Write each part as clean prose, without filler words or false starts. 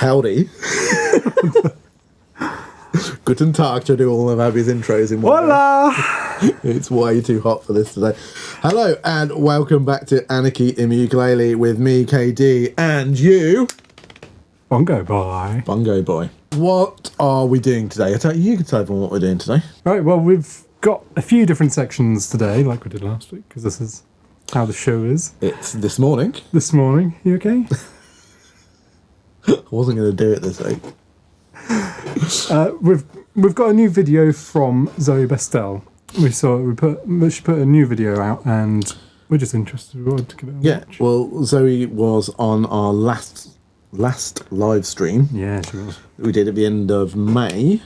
Howdy. Guten Tag to do all of Abby's intros in one. Hola! It's way too hot for this today. Hello and welcome back to Anarchy in the Ukulele with me, KD, and you, Bongo boy. Bongo Boy. What are we doing today? You can tell everyone what we're doing today. Right, well, we've got a few different sections today, like we did last week, because this is how the show is. It's this morning. This morning, you okay? I wasn't going to do it this week. We've got a new video from Zoe Bestel. She put a new video out, and we're just interested. We wanted to give it a watch. Well, Zoe was on our last live stream. Yeah, she was. We did at the end of May,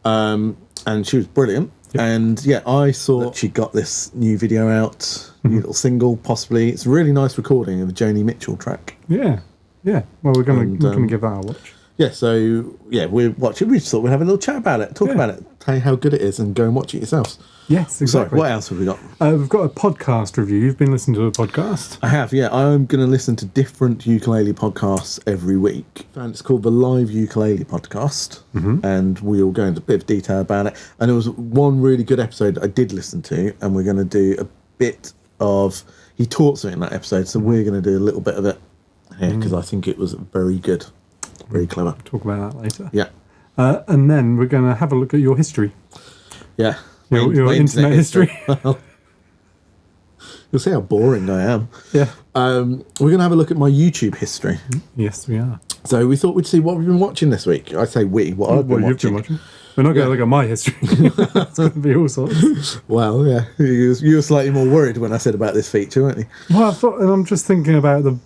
and she was brilliant. Yep. And yeah, I saw that she got this new video out, new little single, possibly. It's a really nice recording of a Joni Mitchell track. Yeah. Well, we're gonna give that a watch. Yeah, so yeah, we're watching. We just thought we'd have a little chat about it, talk about it, tell you how good it is, and go and watch it yourselves. Yes, exactly. So, what else have we got? We've got a podcast review. You've been listening to a podcast. I have, yeah. I'm going to listen to different ukulele podcasts every week. And it's called the Live Ukulele Podcast. Mm-hmm. And we'll go into a bit of detail about it. And there was one really good episode I did listen to, and we're going to do a bit of... He taught something in that episode, so we're going to do a little bit of it here, because I think it was very good. Very clever. We'll talk about that later. Yeah. And then we're going to have a look at your history. Yeah. Your internet history. You'll see how boring I am. Yeah. We're going to have a look at my YouTube history. Yes, we are. So we thought we'd see what we've been watching this week. I say we, what I've been watching. You've been watching. We're not going to look at my history. It's going to be all sorts. Well, yeah. You were slightly more worried when I said about this feature, weren't you? Well, I thought, and I'm just thinking about the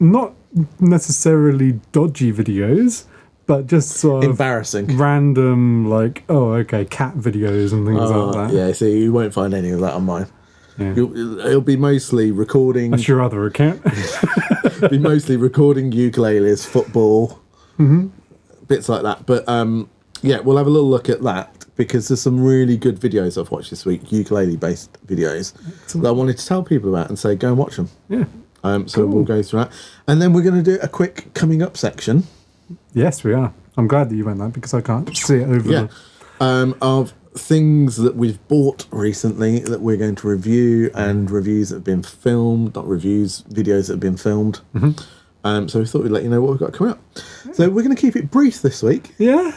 not necessarily dodgy videos, but just sort of embarrassing, random, like, cat videos and things like that. Yeah, see, you won't find any of that on mine. Yeah. It'll be mostly recording. That's your other account. It'll be mostly recording ukuleles, football, bits like that. But yeah, we'll have a little look at that because there's some really good videos I've watched this week, ukulele-based videos that I wanted to tell people about and say, go and watch them. Yeah. So we'll go through that. And then we're going to do a quick coming up section. Yes, we are. I'm glad that you went that because I can't see it over of things that we've bought recently that we're going to review and reviews that have been filmed, not reviews, videos that have been filmed. Mm-hmm. So we thought we'd let you know what we've got coming up. Yeah. So we're going to keep it brief this week. Yeah.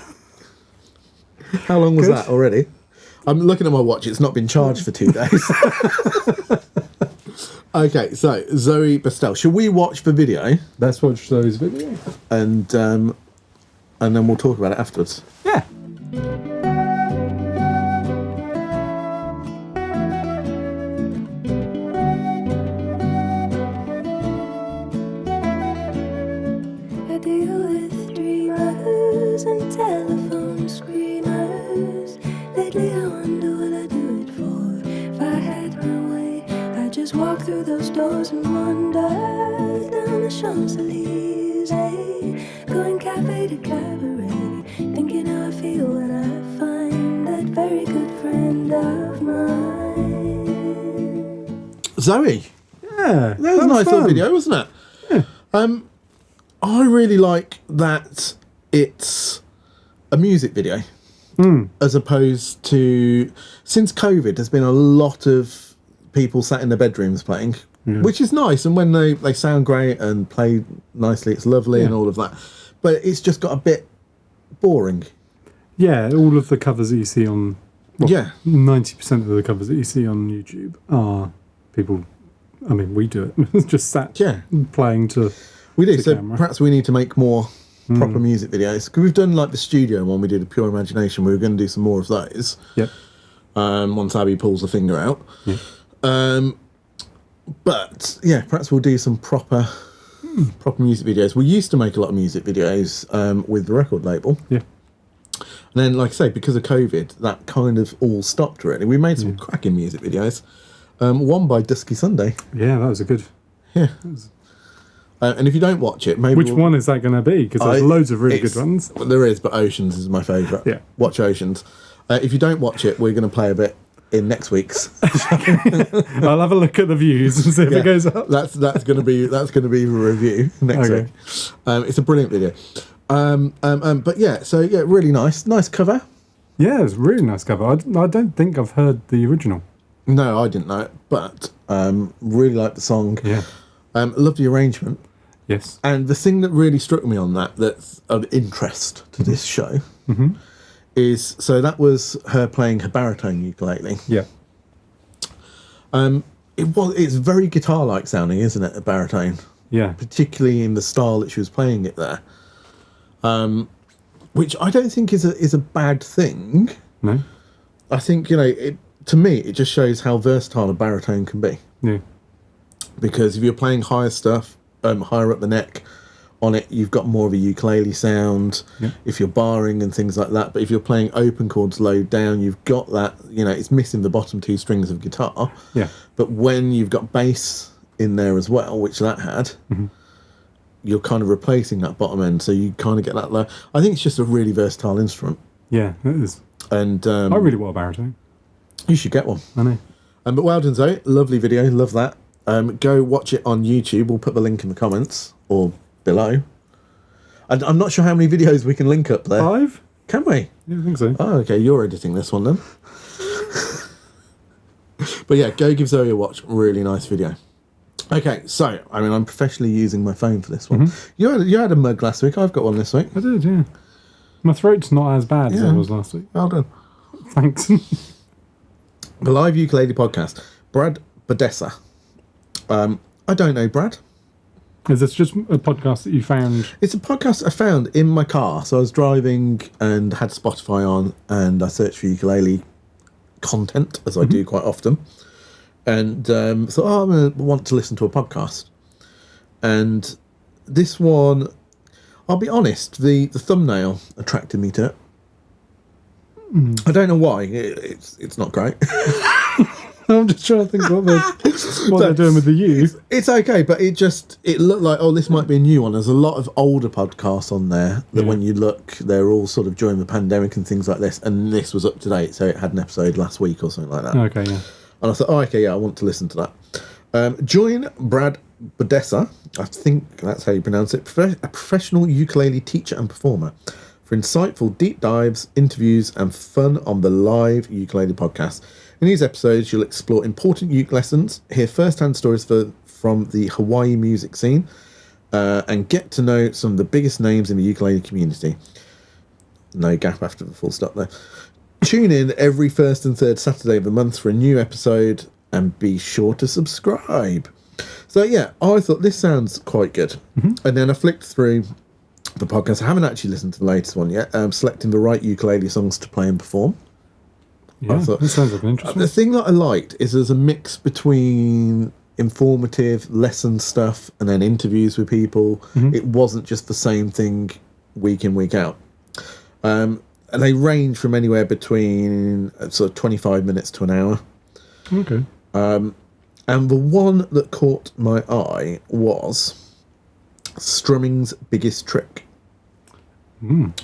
How long was that already? I'm looking at my watch. It's not been charged for 2 days. Okay, so Zoe Bestel. Shall we watch the video? Let's watch Zoe's video. And then we'll talk about it afterwards. Yeah. I deal with dreamers and telephone screamers. Lately I wonder what I do it for. If I had my way, I'd just walk through those doors and wander down the Champs-Elysees, going cafe to cabaret, thinking how I feel when I find that very good friend of mine. Zoe. Yeah. That was a nice little video, wasn't it? Yeah. I really like that it's a music video as opposed to... Since COVID, there's been a lot of people sat in their bedrooms playing, which is nice. And when they sound great and play nicely, it's lovely and all of that. But it's just got a bit boring. Yeah, all of the covers that you see on... 90% of the covers that you see on YouTube are people... I mean, we do it. Just sat playing to... We do, so camera. Perhaps we need to make more proper music videos. Because we've done like the studio one, we did a Pure Imagination, we were going to do some more of those. Yep. Once Abby pulls the finger out. Yeah. But yeah, perhaps we'll do some proper music videos. We used to make a lot of music videos with the record label. Yeah. And then, like I say, because of COVID, that kind of all stopped really. We made some cracking music videos. One by Dusky Sunday. Yeah, that was a good... Yeah. And if you don't watch it, maybe... Which one is that going to be? Because there's loads of really good ones. There is, but Oceans is my favourite. Yeah. Watch Oceans. If you don't watch it, we're going to play a bit in next week's. I'll have a look at the views and see if it goes up. That's going to be the review next week. It's a brilliant video. But yeah, so yeah, really nice cover. Yeah, it's a really nice cover. I don't think I've heard the original. No, I didn't know it, but really like the song. Yeah. Love the arrangement. Yes. And the thing that really struck me on that's of interest to this show is, so that was her playing her baritone ukulele. Yeah. It's very guitar-like sounding, isn't it, a baritone? Yeah. Particularly in the style that she was playing it there. Which I don't think is a bad thing. No. I think, to me, it just shows how versatile a baritone can be. Yeah. Because if you're playing higher stuff, higher up the neck on it, you've got more of a ukulele sound. Yeah. If you're barring and things like that. But if you're playing open chords low down, you've got that, it's missing the bottom two strings of guitar. Yeah. But when you've got bass in there as well, which that had, you're kind of replacing that bottom end, so you kind of get that low. I think it's just a really versatile instrument. Yeah, it is. And I really want a baritone. You should get one. I know. But well done, Zoe. Lovely video. Love that. Go watch it on YouTube. We'll put the link in the comments or below. I'm not sure how many videos we can link up there. 5? Can we? Yeah, I think so. Oh, okay. You're editing this one then. But yeah, go give Zoe a watch. Really nice video. Okay, so I'm professionally using my phone for this one. You had a mug last week. I've got one this week. I did, yeah. My throat's not as bad as it was last week. Well done. Thanks. The Live Ukulele Podcast. Brad Badessa. I don't know Brad. Is this just a podcast that you found? It's a podcast I found in my car. So I was driving and had Spotify on, and I searched for ukulele content, as I do quite often. And thought, I'm going to want to listen to a podcast. And this one, I'll be honest, the thumbnail attracted me to it. I don't know why. It's not great. I'm just trying to think what they're doing with the U. It's okay, but it looked like, this might be a new one. There's a lot of older podcasts on there that when you look, they're all sort of during the pandemic and things like this. And this was up to date, so it had an episode last week or something like that. Okay, yeah. And I thought, I want to listen to that. Join Brad Badessa, I think that's how you pronounce it, a professional ukulele teacher and performer, for insightful deep dives, interviews, and fun on the Live Ukulele Podcast. In these episodes, you'll explore important uke lessons, hear first-hand stories from the Hawaii music scene, and get to know some of the biggest names in the ukulele community. No gap after the full stop there. Tune in every first and third Saturday of the month for a new episode, and be sure to subscribe. So yeah, I thought this sounds quite good. And then I flicked through the podcast. I haven't actually listened to the latest one yet. Selecting the right ukulele songs to play and perform. Yeah, that sounds like an interesting. The thing that I liked is there's a mix between informative lesson stuff and then interviews with people. It wasn't just the same thing week in, week out. And they range from anywhere between sort of 25 minutes to an hour. Okay. And the one that caught my eye was Strumming's Biggest Trick,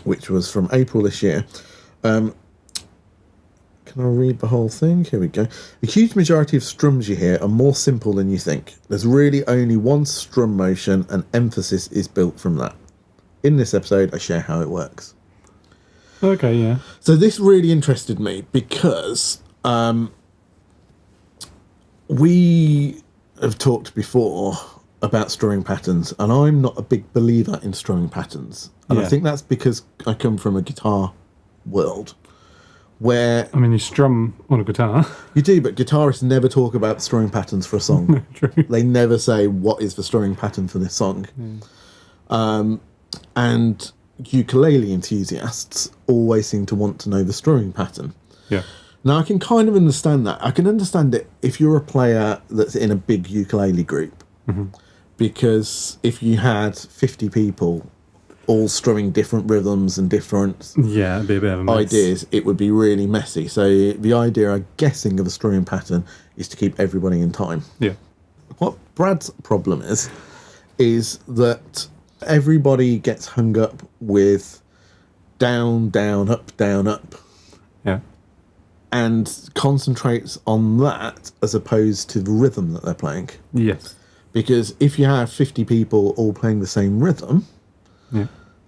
which was from April this year. Can I read the whole thing? Here we go. The huge majority of strums you hear are more simple than you think. There's really only one strum motion, and emphasis is built from that. In this episode, I share how it works. Okay, yeah. So this really interested me because we have talked before about strumming patterns, and I'm not a big believer in strumming patterns. And I think that's because I come from a guitar world where... you strum on a guitar. You do, but guitarists never talk about strumming patterns for a song. True. They never say, what is the strumming pattern for this song? And ukulele enthusiasts always seem to want to know the strumming pattern. Yeah. Now, I can kind of understand that. I can understand it if you're a player that's in a big ukulele group. Because if you had 50 people all strumming different rhythms and different it'd be a bit of a mess. ideas, it would be really messy. So the idea, I'm guessing, of a strumming pattern is to keep everybody in time. Yeah. What Brad's problem is that everybody gets hung up with down, down, up, down, up. Yeah. And concentrates on that as opposed to the rhythm that they're playing. Yes. Because if you have 50 people all playing the same rhythm,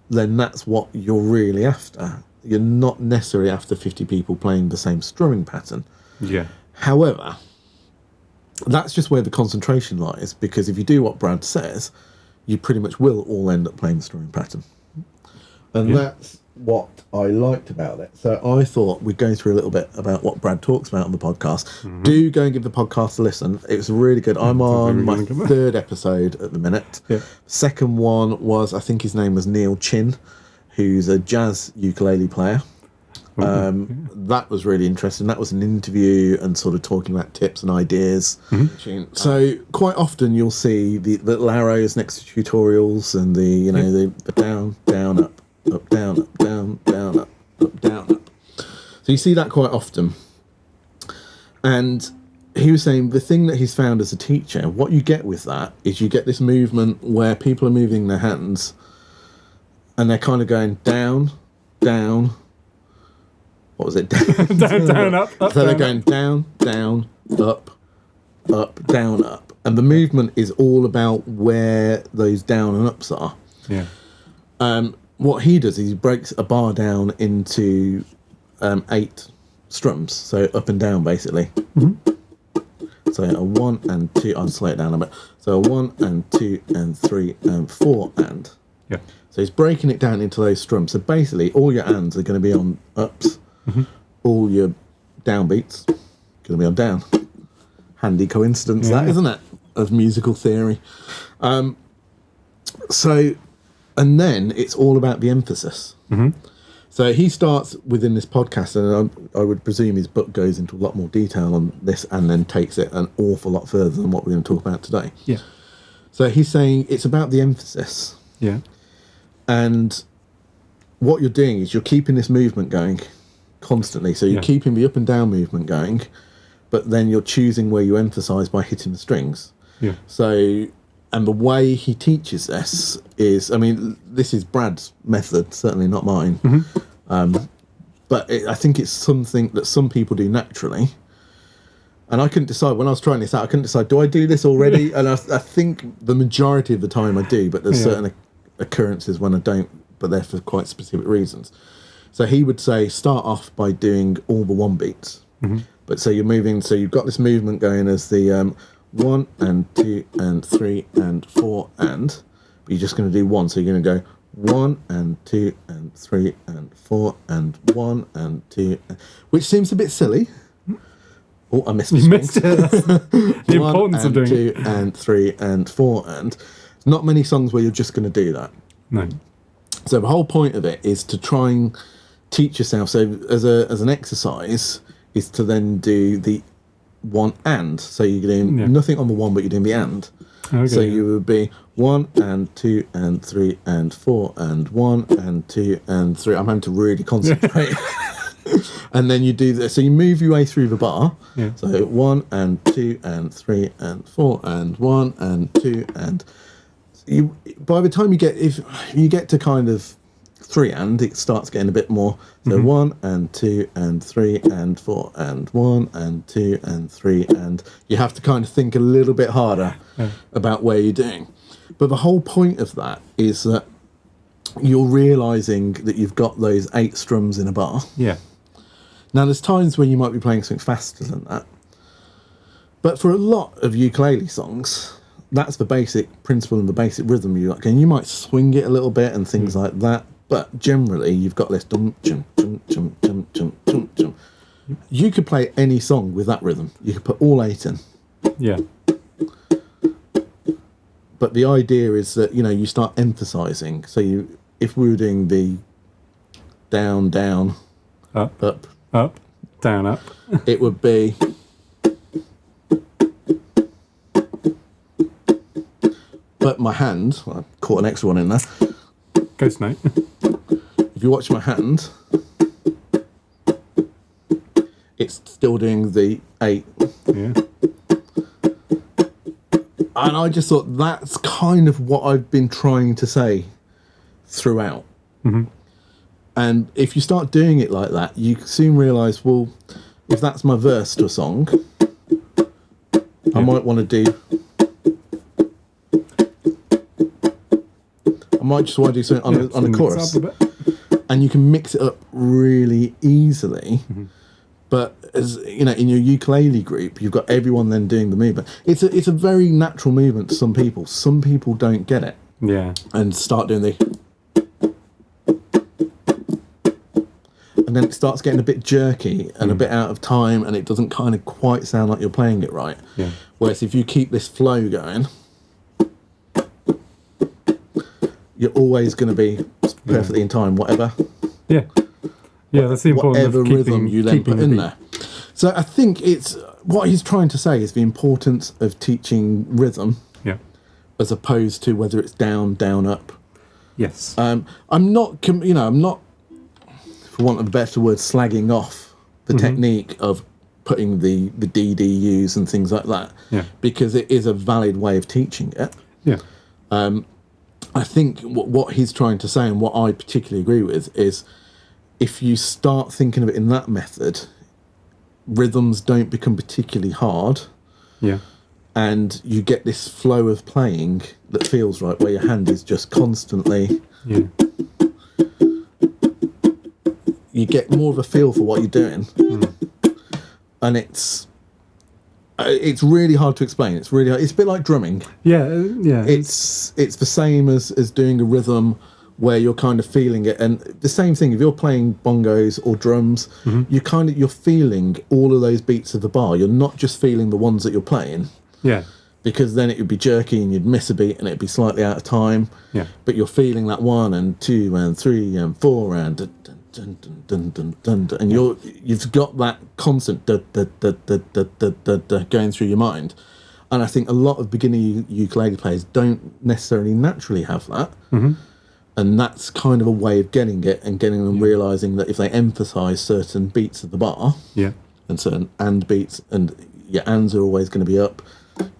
then that's what you're really after. You're not necessarily after 50 people playing the same strumming pattern. Yeah. However, that's just where the concentration lies, because if you do what Brad says, you pretty much will all end up playing the strumming pattern. And that's what I liked about it. So I thought we'd go through a little bit about what Brad talks about on the podcast. Mm-hmm. Do go and give the podcast a listen. It was really good. I'm on my third episode at the minute. Yeah. Second one was, I think his name was Neil Chin, who's a jazz ukulele player. That was really interesting. That was an interview and sort of talking about tips and ideas. Mm-hmm. So quite often you'll see the little arrows next to tutorials and the the down, down, up, down, up, down, down, up, down, up. So you see that quite often. And he was saying the thing that he's found as a teacher, what you get with that is you get this movement where people are moving their hands and they're kind of going down, down. What was it? down, up. So they're going down, down, up, down, up. And the movement is all about where those down and ups are. Yeah. What he does is he breaks a bar down into 8 strums, so up and down basically. Mm-hmm. So a 1 and 2, I'll slow it down a bit. So a 1 and 2 and 3 and 4 and. Yeah. So he's breaking it down into those strums. So basically all your ands are going to be on ups. Mm-hmm. All your downbeats going to be on down. Handy coincidence, that, isn't it, of musical theory. So, and then it's all about the emphasis. Mm-hmm. So he starts within this podcast, and I would presume his book goes into a lot more detail on this and then takes it an awful lot further than what we're going to talk about today. Yeah. So he's saying it's about the emphasis. Yeah. And what you're doing is you're keeping this movement going constantly. So you're keeping the up and down movement going, but then you're choosing where you emphasize by hitting the strings. Yeah. So, and the way he teaches this is, I mean, this is Brad's method, certainly not mine. Mm-hmm. But I think it's something that some people do naturally. And I couldn't decide, when I was trying this out, I couldn't decide, do I do this already? And I think the majority of the time I do, but there's certain occurrences when I don't, but they're for quite specific reasons. So he would say, start off by doing all the 1 beats. Mm-hmm. But so you're moving, so you've got this movement going as the 1 and 2 and 3 and 4 and, but you're just going to do 1. So you're going to go 1 and 2 and 3 and 4 and 1 and 2, which seems a bit silly. Oh, I missed the You missed it. The importance of doing 2 and 3 and 4 and. There's not many songs where you're just going to do that. No. So the whole point of it is to try and teach yourself. So as an exercise is to then do the 1 and. So you're doing nothing on the 1, but you're doing the and. Okay, so you would be 1 and 2 and 3 and 4 and 1 and 2 and 3. I'm having to really concentrate. And then you do this. So you move your way through the bar. Yeah. So 1 and 2 and 3 and 4 and 1 and 2 and. You, by the time if you get to kind of 3 and, it starts getting a bit more. So 1 and 2 and 3 and 4 and 1 and 2 and 3 and you have to kind of think a little bit harder about where you're doing. But the whole point of that is that you're realising that you've got those 8 strums in a bar. Yeah. Now there's times where you might be playing something faster than that. But for a lot of ukulele songs, that's the basic principle and the basic rhythm you like. And you might swing it a little bit and things like that. But generally, you've got this dum chum chum chum chum chum chum chum. You could play any song with that rhythm. You could put all 8 in. Yeah. But the idea is that you start emphasising. So if we were doing the down down up down up, it would be. But my hand, I caught an extra one in there. Ghost note. If you watch my hand, it's still doing the 8. Yeah. And I just thought that's kind of what I've been trying to say throughout. Mm-hmm. And if you start doing it like that, you soon realise, well, if that's my verse to a song, I might want to do I might just want to do something on the chorus. Mix up a bit. And you can mix it up really easily. Mm-hmm. But as you know, in your ukulele group, you've got everyone then doing the movement. It's a very natural movement to some people. Some people don't get it. Yeah. And start doing the... And then it starts getting a bit jerky and a bit out of time, and it doesn't kind of quite sound like you're playing it right. Yeah. Whereas if you keep this flow going, you're always going to be perfectly in time, whatever. Yeah. Yeah, that's the importance whatever of keeping, rhythm you then put in there. So I think it's what he's trying to say is the importance of teaching rhythm, as opposed to whether it's down, down, up. Yes. I'm not, for want of a better word, slagging off the technique of putting the DDUs and things like that, because it is a valid way of teaching it. Yeah. I think what he's trying to say, and what I particularly agree with, is if you start thinking of it in that method, rhythms don't become particularly hard. Yeah. And you get this flow of playing that feels right, where your hand is just constantly... Yeah. You get more of a feel for what you're doing. And it's really hard to explain. It's really hard. It's a bit like drumming. Yeah, yeah. It's the same as doing a rhythm where you're kind of feeling it. And the same thing, if you're playing bongos or drums, you're feeling all of those beats of the bar. You're not just feeling the ones that you're playing. Yeah. Because then it would be jerky and you'd miss a beat and it'd be slightly out of time. Yeah. But you're feeling that 1 and 2 and 3 and 4 and dun, dun, dun, dun, dun, dun, dun, and you've got that constant da, da, da, da, da, da, da, da, going through your mind. And I think a lot of beginner ukulele players don't necessarily naturally have that. And that's kind of a way of getting it and getting them realising that if they emphasise certain beats of the bar and certain and beats, and your ands are always going to be up,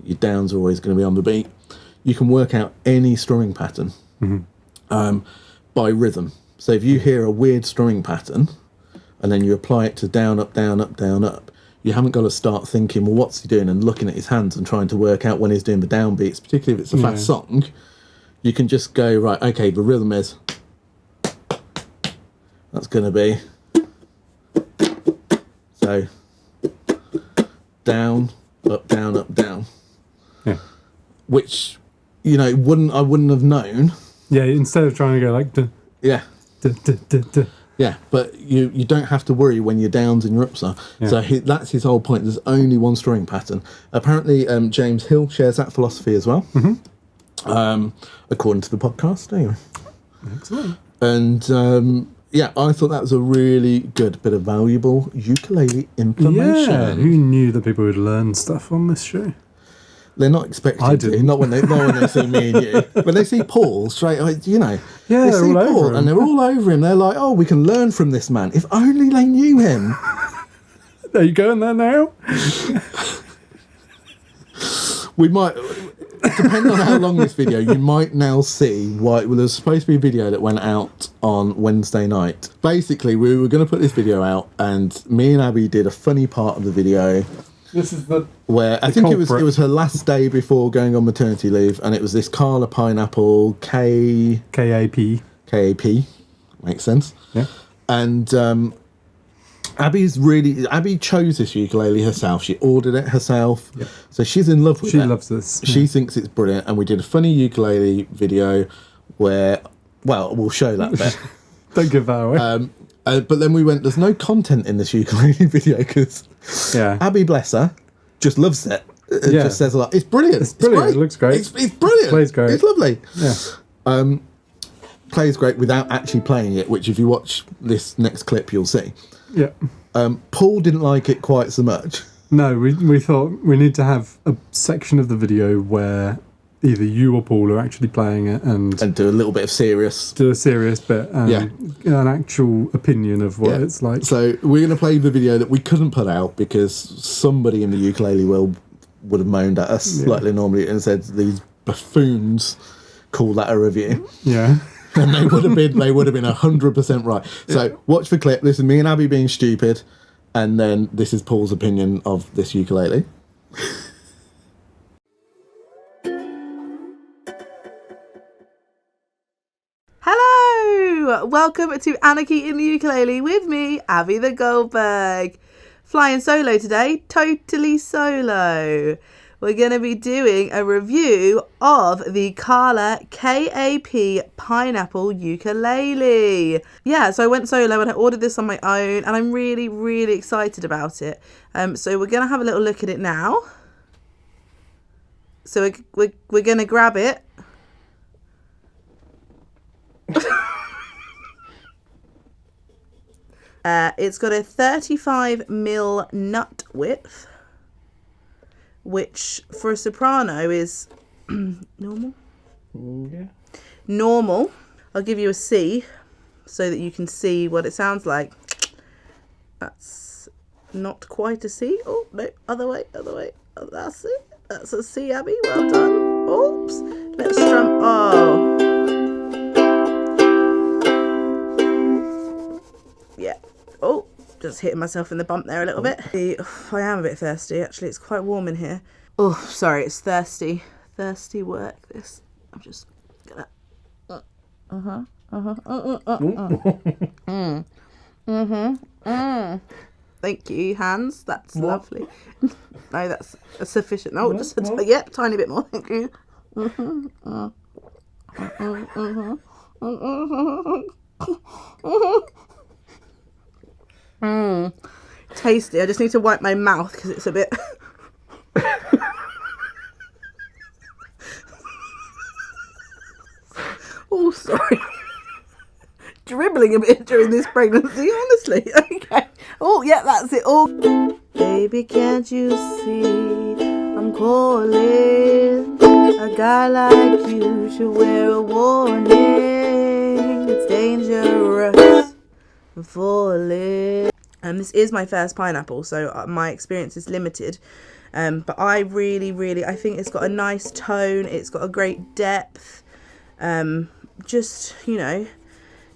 your downs are always going to be on the beat, you can work out any strumming pattern by rhythm. So if you hear a weird strumming pattern and then you apply it to down, up, down, up, down, up, you haven't got to start thinking, well, what's he doing, and looking at his hands and trying to work out when he's doing the downbeats, particularly if it's a fast song. You can just go, right, okay, the rhythm is... That's going to be... So, down, up, down, up, down. Yeah. Which, I wouldn't have known. Yeah, instead of trying to go like... Duh, yeah. duh, duh, duh, duh. Yeah, but you don't have to worry when your downs and your ups are. Yeah. So that's his whole point. There's only one strumming pattern. Apparently, James Hill shares that philosophy as well. According to the podcast, anyway. Excellent. And I thought that was a really good bit of valuable ukulele information. Yeah, who knew that people would learn stuff on this show? They're not expecting to. Not when they see me and you. When they see Paul, straight away, Yeah, they see all Paul over him. and they're all over him. They're like, oh, we can learn from this man. If only they knew him. Are you going there now? We might... Depending on how long this video, you might now see why. Well, there's supposed to be a video that went out on Wednesday night. Basically, we were going to put this video out, and me and Abby did a funny part of the video. This is the where I think it was her last day before going on maternity leave, and it was this Carla Pineapple KAP. Makes sense. Yeah. And Abby chose this ukulele herself. She ordered it herself. Yep. So she's in love with it. She loves this. She thinks it's brilliant. And we did a funny ukulele video where, well, we'll show that bit. Don't give that away. But then we went, there's no content in this ukulele video because Abby, bless her, just loves it. It just says a lot. It's brilliant. It's brilliant. Great. It looks great. It's brilliant. Plays great. It's lovely. Yeah. Plays great without actually playing it, which if you watch this next clip, you'll see. Yeah. Paul didn't like it quite so much. No, we thought we need to have a section of the video where either you or Paul are actually playing it and do a little bit of serious. Do a serious bit and an actual opinion of what it's like. So we're going to play the video that we couldn't put out because somebody in the ukulele world would have moaned at us like they normally and said these buffoons call that a review. Yeah. And they would have been 100% right. So watch the clip. This is me and Abby being stupid, and then this is Paul's opinion of this ukulele. welcome to Anarchy in the Ukulele with me, Abby the Goldberg. Flying solo today, totally solo. We're going to be doing a review of the Kala KAP Pineapple Ukulele. Yeah, so I went solo and I ordered this on my own and I'm really, really excited about it. So we're going to have a little look at it now. So we're going to grab it. It's got a 35mm nut width, which for a soprano is normal. Yeah. Normal. I'll give you a C so that you can see what it sounds like. That's not quite a C. Oh, no, other way. Oh, that's it. That's a C, Abby. Well done. Oops. Let's strum. Oh. Yeah. Oh, just hitting myself in the bump there a little bit. I am a bit thirsty, actually. It's quite warm in here. Oh, sorry, it's thirsty. Thirsty work, this. I'm just gonna... Thank you, hands. That's lovely. No, that's sufficient. No, just yep, tiny bit more. Thank you. Tasty. I just need to wipe my mouth because it's a bit... Oh, sorry. Dribbling a bit during this pregnancy, honestly. Okay. Oh, yeah, that's it. Oh, baby, can't you see I'm calling? A guy like you should wear a warning. It's dangerous. I'm falling. This is my first pineapple, so my experience is limited. But I really, I think it's got a nice tone. It's got a great depth. Just, you know,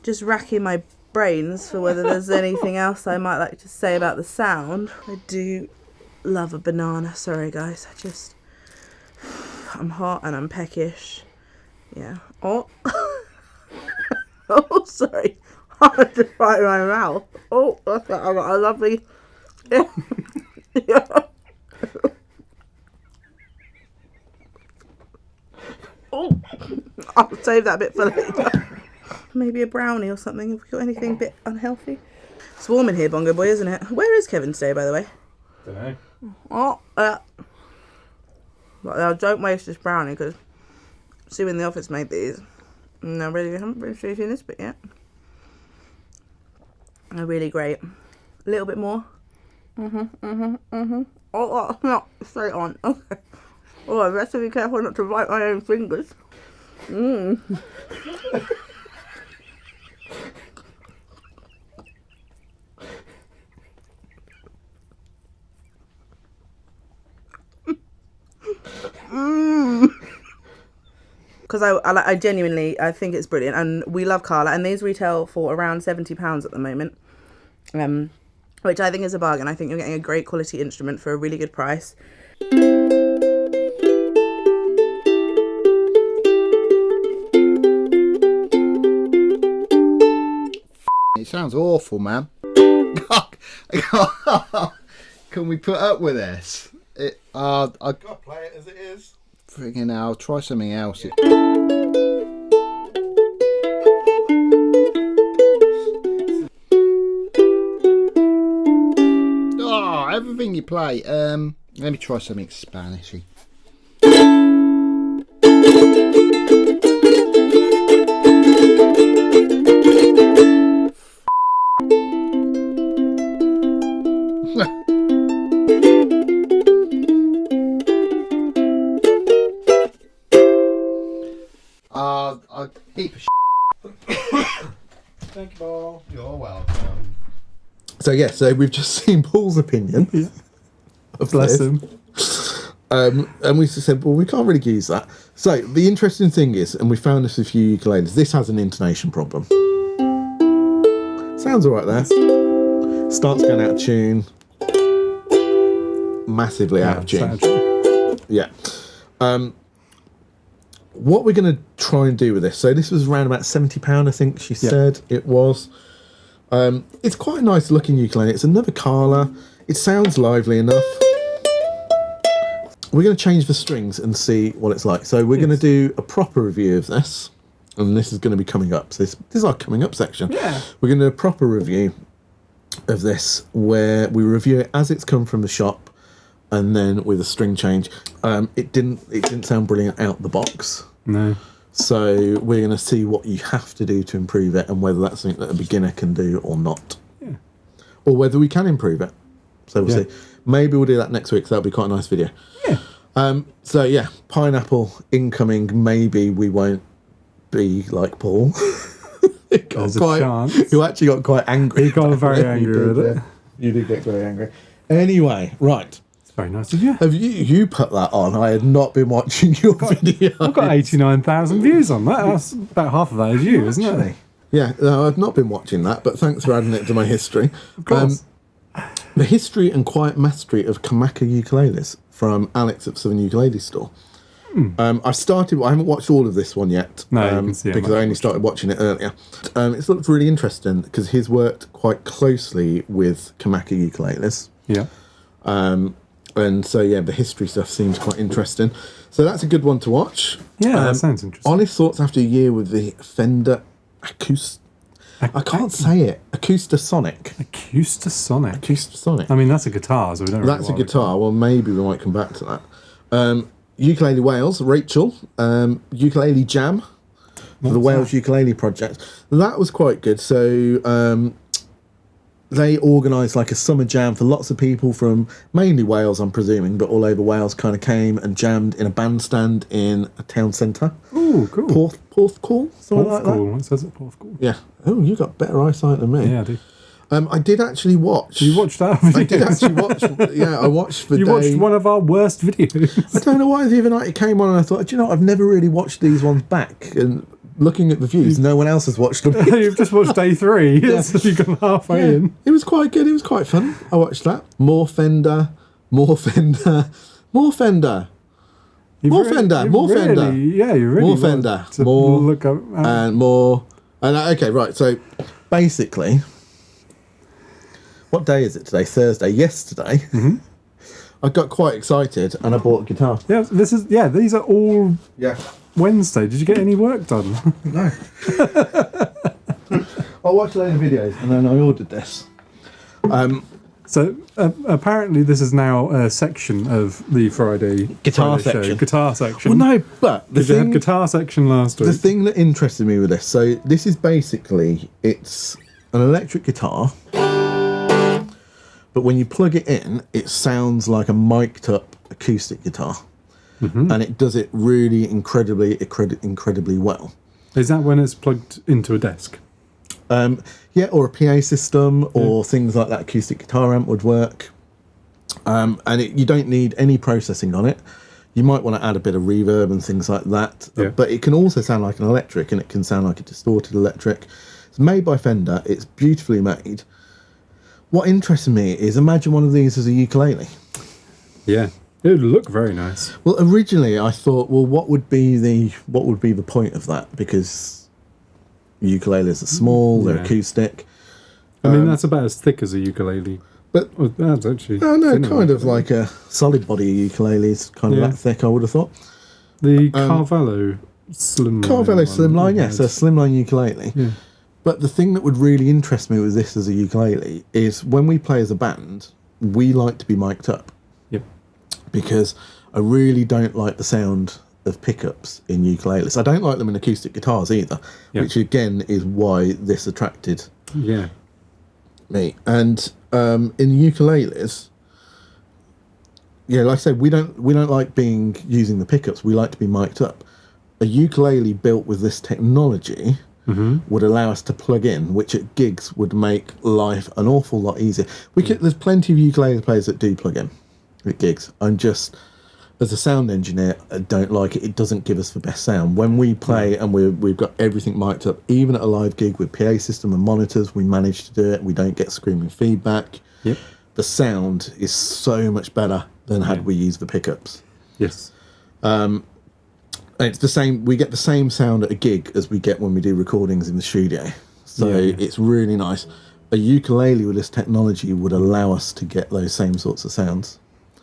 just racking my brains for whether there's anything else I might like to say about the sound. I do love a banana. Sorry, guys. I'm hot and I'm peckish. Yeah. Oh. Oh, sorry. I just right in my mouth. Oh, that's got a lovely... Yeah. Yeah. Oh, I'll save that bit for later. Maybe a brownie or something. Have we got anything a bit unhealthy? It's warm in here, Bongo Boy, isn't it? Where is Kevin today, by the way? Don't know. Oh, well, don't waste this brownie because Sue in the office made these. And I really haven't finished eating this bit yet. They're really great. A little bit more. Oh, no, straight on. Okay. Oh, I better be careful not to bite my own fingers. Because I genuinely, I think it's brilliant, and we love Kala, and these retail for around £70 at the moment, which I think is a bargain. I think you're getting a great quality instrument for a really good price. It sounds awful, man. Can we put up with this? I Gotta play it as it is. Friggin' hell, try something else. Yeah. Oh, everything you play. Let me try something Spanishy. I heap of Thank you, Paul. You're welcome. So yeah, so we've just seen Paul's opinion. Yeah. Of Bless this. him. And we said, well, we can't really use that. So the interesting thing is, and we found this with a few ukuleles, this has an intonation problem. Sounds all right there. Starts going out of tune. Massively out of tune. Sadly. Yeah. what we're going to try and do with this. So this was around about £70, I think she said it was. It's quite a nice looking ukulele. It's another Kala. It sounds lively enough. We're going to change the strings and see what it's like. So we're going to do a proper review of this. And this is going to be coming up. So this is our coming up section. Yeah. We're going to do a proper review of this where we review it as it's come from the shop and then with a string change. It didn't sound brilliant out the box. No. So we're going to see what you have to do to improve it and whether that's something that a beginner can do or not. Yeah. Or whether we can improve it. So we'll see. Maybe we'll do that next week. So that'll be quite a nice video. Yeah. So yeah, pineapple incoming. Maybe we won't be like Paul. There's a chance. You actually got quite angry. He got very angry with it. You did get very angry. Anyway, right. It's very nice of you. Have you put that on? I had not been watching your video. I've got 89,000 views on that. That's about half of that is you, isn't it? Yeah, no, I've not been watching that, but thanks for adding it to my history. Of course. The history and quiet mastery of Kamaka ukuleles from Alex at Southern Ukulele Store. I haven't watched all of this one yet. No, you can see it. Because I only started watching it earlier. It's looked really interesting because he's worked quite closely with Kamaka ukuleles. Yeah. And so, yeah, the history stuff seems quite interesting. So that's a good one to watch. Yeah, that sounds interesting. Honest thoughts after a year with the Fender I can't say it. Acoustasonic. I mean, that's a guitar, so we don't. That's a guitar. Well, maybe we might come back to that. Ukulele Wales, Rachel, Ukulele Jam, the Wales Ukulele Project. That was quite good. So they organised like a summer jam for lots of people from mainly Wales, I'm presuming, but all over Wales kind of came and jammed in a bandstand in a town centre. Oh, cool. Porthcawl? Porthcawl. It says it Porthcawl. Yeah. Oh, you got better eyesight than me. Yeah, I do. I did actually watch. You watched that? I did actually watch. Yeah, I watched the You watched one of our worst videos. I don't know why the other night it came on and I thought, do you know, I've never really watched these ones back. And looking at the views, no one else has watched them. You've just watched day 3. Yeah. So you've gone halfway in. It was quite good. It was quite fun. I watched that. More Fender. Yeah, you really more Fender. More. Look up, and more. And okay, right. So basically, what day is it today? Thursday. Yesterday, I got quite excited and I bought a guitar. Yeah, these are all Wednesday. Did you get any work done? No. I watched a load of videos and then I ordered this. So apparently this is now a section of the Friday Guitar show. section. Guitar section. Well, no, but you had guitar section last week. The thing that interested me with this, so this is basically, it's an electric guitar, but when you plug it in, it sounds like a mic'd up acoustic guitar. And it does it really incredibly well. Is that when it's plugged into a desk? Yeah, or a PA system or things like that. Acoustic guitar amp would work. And you don't need any processing on it. You might want to add a bit of reverb and things like that. Yeah. But it can also sound like an electric, and it can sound like a distorted electric. It's made by Fender. It's beautifully made. What interested me is, imagine one of these as a ukulele. Yeah. It would look very nice. Well, originally I thought, well, what would be the point of that? Because ukuleles are small, they're acoustic. I mean, that's about as thick as a ukulele. But that's actually kind of like a solid body ukulele is kind of that thick, I would have thought. The Carvello Slimline. Yes, a slimline ukulele. Yeah. But the thing that would really interest me with this as a ukulele is when we play as a band, we like to be mic'd up. Yep. Because I really don't like the sound of pickups in ukuleles. I don't like them in acoustic guitars either, which again is why this attracted me. And in ukuleles, like I said, we don't like using the pickups. We like to be mic'd up. A ukulele built with this technology would allow us to plug in, which at gigs would make life an awful lot easier. There's plenty of ukulele players that do plug in at gigs. I'm just, as a sound engineer, I don't like it. It doesn't give us the best sound. When we play and we've got everything mic'd up, even at a live gig with PA system and monitors, we manage to do it. We don't get screaming feedback. Yep. The sound is so much better than had we used the pickups. Yes. And it's the same. We get the same sound at a gig as we get when we do recordings in the studio. So it's really nice. A ukulele with this technology would allow us to get those same sorts of sounds.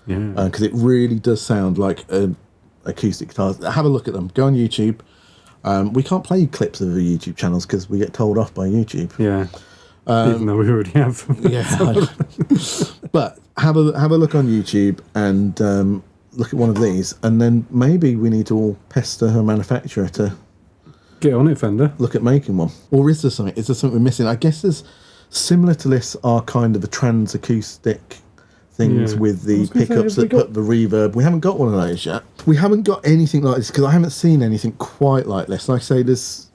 Yeah. Because it really does sound like an acoustic guitar. Have a look at them. Go on YouTube. We can't play clips of the YouTube channels because we get told off by YouTube. Yeah. Even though we already have. Yeah. But have a look on YouTube and look at one of these, and then maybe we need to all pester her manufacturer to get on it, Fender. Look at making one. Or is there something? Is there something we're missing? I guess there's similar to this are kind of the trans acoustic things with the pickups that put the reverb. We haven't got one of those yet. We haven't got anything like this because I haven't seen anything quite like this. Like I say, there's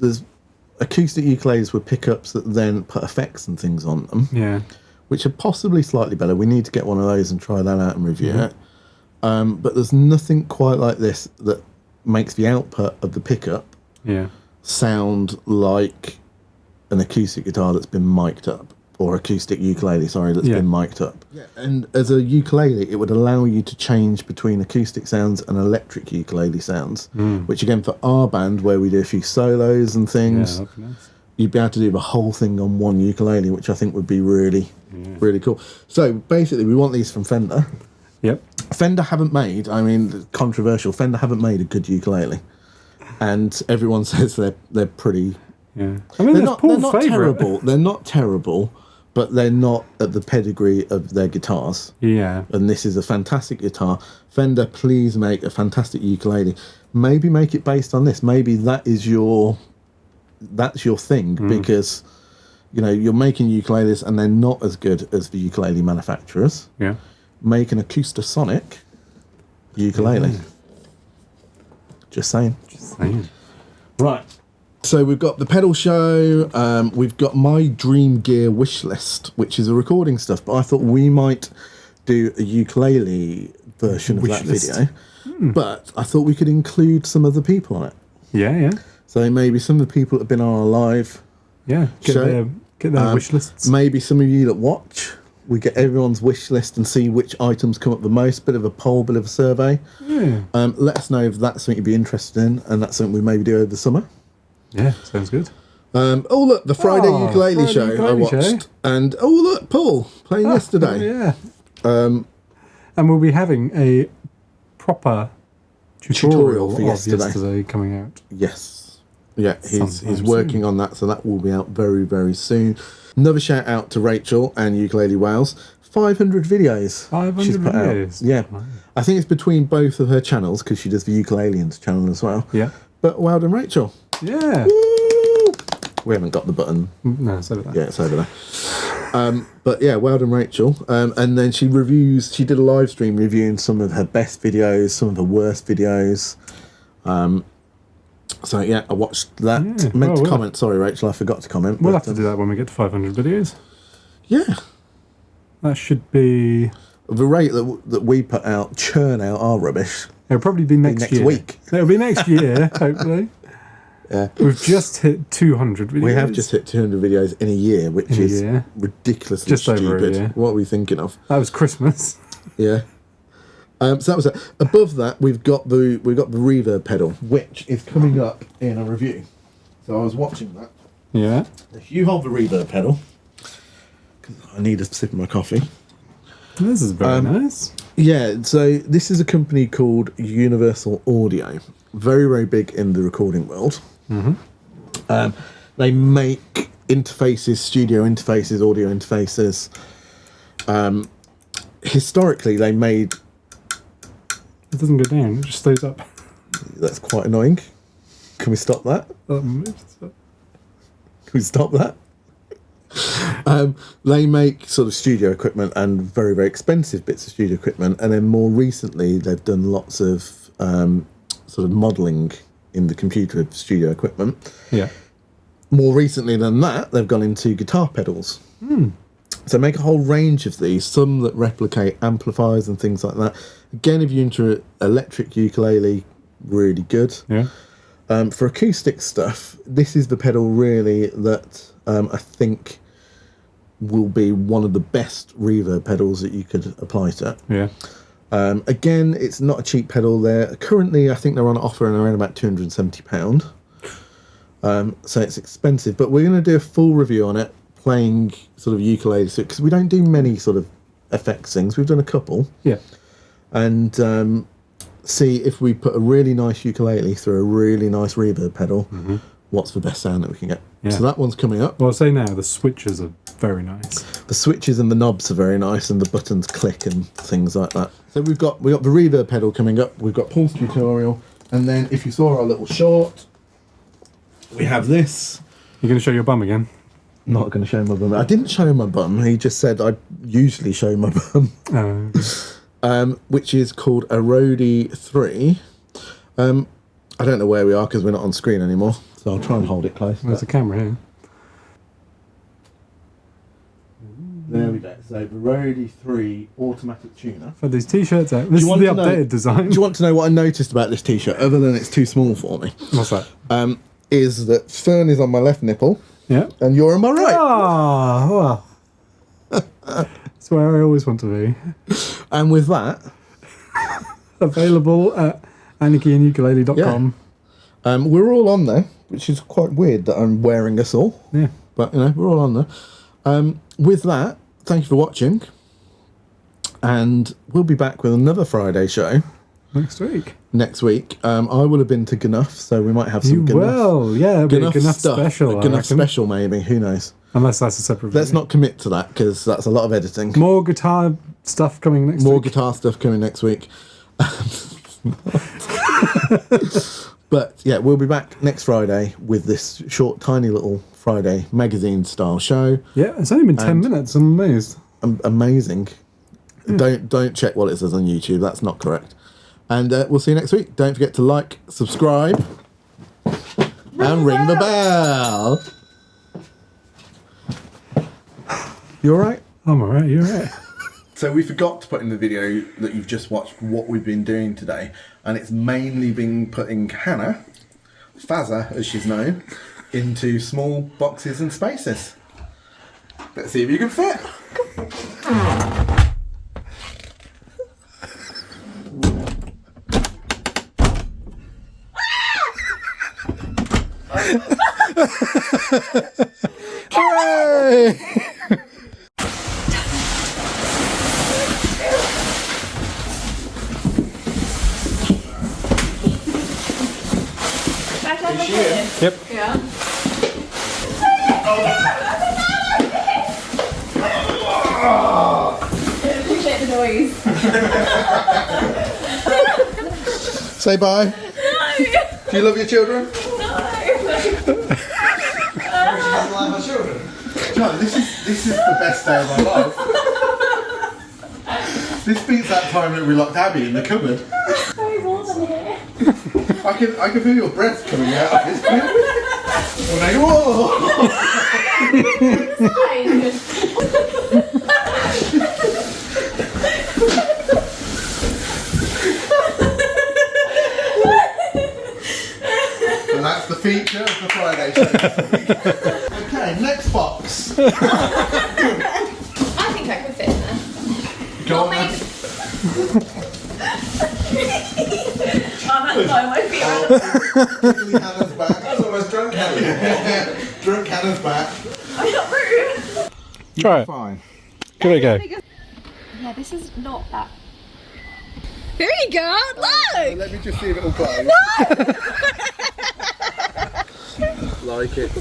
acoustic ukuleles with pickups that then put effects and things on them. Yeah. Which are possibly slightly better. We need to get one of those and try that out and review it. But there's nothing quite like this that makes the output of the pickup sound like an acoustic guitar that's been mic'd up, or acoustic ukulele, sorry, that's been mic'd up. Yeah. And as a ukulele, it would allow you to change between acoustic sounds and electric ukulele sounds, which again, for our band, where we do a few solos and things, you'd be able to do the whole thing on one ukulele, which I think would be really, really cool. So basically, we want these from Fender. Yep. Fender haven't made, I mean, controversial, Fender haven't made a good ukulele. And everyone says they're pretty... Yeah. I mean, they're not terrible. They're not terrible, but they're not at the pedigree of their guitars. Yeah. And this is a fantastic guitar. Fender, please make a fantastic ukulele. Maybe make it based on this. Maybe that's your thing, because, you know, you're making ukuleles and they're not as good as the ukulele manufacturers. Yeah. Make an Acoustasonic ukulele. Just saying. Right. So we've got the pedal show. We've got my dream gear wish list, which is a recording stuff. But I thought we might do a ukulele version of that video. But I thought we could include some other people on it. Yeah, yeah. So maybe some of the people that have been on our live show. Get their wish lists. Maybe some of you that watch. We get everyone's wish list and see which items come up the most. Bit of a poll, bit of a survey. Yeah. Let us know if that's something you'd be interested in, and that's something we maybe do over the summer. Yeah, sounds good. Oh, look, the Friday ukulele show I watched. And, oh, look, Paul playing yesterday. Yeah. And we'll be having a proper tutorial for yesterday coming out. Yes. Yeah, he's working on that, so that will be out very, very soon. Another shout out to Rachel and Ukulele Wales. 500 videos. 500 she's put videos. Out. Yeah. Wow. I think it's between both of her channels because she does the Ukuleleans channel as well. Yeah. But well done, Rachel. Yeah. Woo! We haven't got the button. No, it's over there. Yeah, it's over there. But yeah, well done, Rachel. And then she did a live stream reviewing some of her best videos, some of her worst videos. So yeah, I watched that. Yeah, Meant to comment. Sorry, Rachel, I forgot to comment. We'll have to do that when we get to 500 videos. Yeah. That should be... The rate that we churn out our rubbish. It'll probably be next year. Week. It'll be next year, hopefully. Yeah. We've just hit 200 videos. We have just hit 200 videos in a year, which is ridiculously stupid. Over a year. What are we thinking of? That was Christmas. Yeah. So that was it. Above that, we've got the reverb pedal, which is coming up in a review. So I was watching that. Yeah. If you hold the reverb pedal, because I need a sip of my coffee. This is very nice. Yeah, so this is a company called Universal Audio. Very, very big in the recording world. Mm-hmm. They make interfaces, studio interfaces, audio interfaces. Historically, they made... It doesn't go down, it just stays up. That's quite annoying. Can we stop that? Can we stop that? They make sort of studio equipment and very, very expensive bits of studio equipment. And then more recently, they've done lots of sort of modelling in the computer of studio equipment. Yeah. More recently than that, they've gone into guitar pedals. So make a whole range of these, some that replicate amplifiers and things like that. Again, if you're into electric ukulele, really good. Yeah. For acoustic stuff, this is the pedal really that I think will be one of the best reverb pedals that you could apply to it. Yeah. Again, it's not a cheap pedal there. Currently, I think they're on offer and around about £270. So it's expensive, but we're going to do a full review on it, playing sort of ukulele, because we don't do many sort of effects things. We've done a couple. Yeah. And see if we put a really nice ukulele through a really nice reverb pedal, what's the best sound that we can get. Yeah. So that one's coming up. Well, I'll say now, the switches are very nice. The switches and the knobs are very nice, and the buttons click and things like that. So we've got the reverb pedal coming up. We've got Paul's tutorial, and then if you saw our little short, we have this. You're going to show your bum again? Not going to show my bum. I didn't show my bum. He just said I'd usually show my bum. Which is called a Roadie 3. I don't know where we are because we're not on screen anymore, so I'll try and hold it close. There's a camera here. There we go. So the Roadie 3 automatic tuner. For these t-shirts out. This is the updated design. Do you want to know what I noticed about this t-shirt, other than it's too small for me? What's that? Is that Fern is on my left nipple, Yeah. and you're on my right. Oh, well. That's where I always want to be. And with that, available at AnarchyInTheUkulele.com. We're all on there, which is quite weird that I'm wearing us all. Yeah. But, you know, we're all on there. With that, thank you for watching. And we'll be back with another Friday show. Next week. I will have been to Gnuff, so we might have some Gnuff. Well, yeah, it'll be a Gnuff stuff. special. A Gnuff special, maybe. Who knows? Unless that's a separate video. Let's not commit to that, because that's a lot of editing. More guitar stuff coming next week. More guitar stuff coming next week. But yeah, we'll be back next Friday with this short, tiny little Friday magazine style show. Yeah, it's only been 10 minutes. I'm amazed. Amazing. Don't check what it says on YouTube. That's not correct. And we'll see you next week. Don't forget to like, subscribe, and ring the bell. You all right? I'm all right. You're all right. So we forgot to put in the video that you've just watched what we've been doing today, and it's mainly been putting Hannah, Fazza as she's known, into small boxes and spaces. Let's see if you can fit. Hooray! Yep. Yeah. Appreciate the noise. Say bye. No. Do you love your children? No. Charlie, this is the best day of my life. This beats that time that we locked Abby in the cupboard. Very warm in here. I can feel your breath coming out of this bit. When I go, and that's the feature of the Friday show. Okay, next box. I think I could fit in there. Go on then. I'm not blowing my feet around. Quickly Hannah's back. That's almost drunk Hannah. Drunk Hannah's back. I'm not rude. Try it. Fine. Give it a go. Yeah, this is not that. Here you go. Look. Let me just see if it'll close. Like it.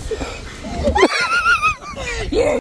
Yeah.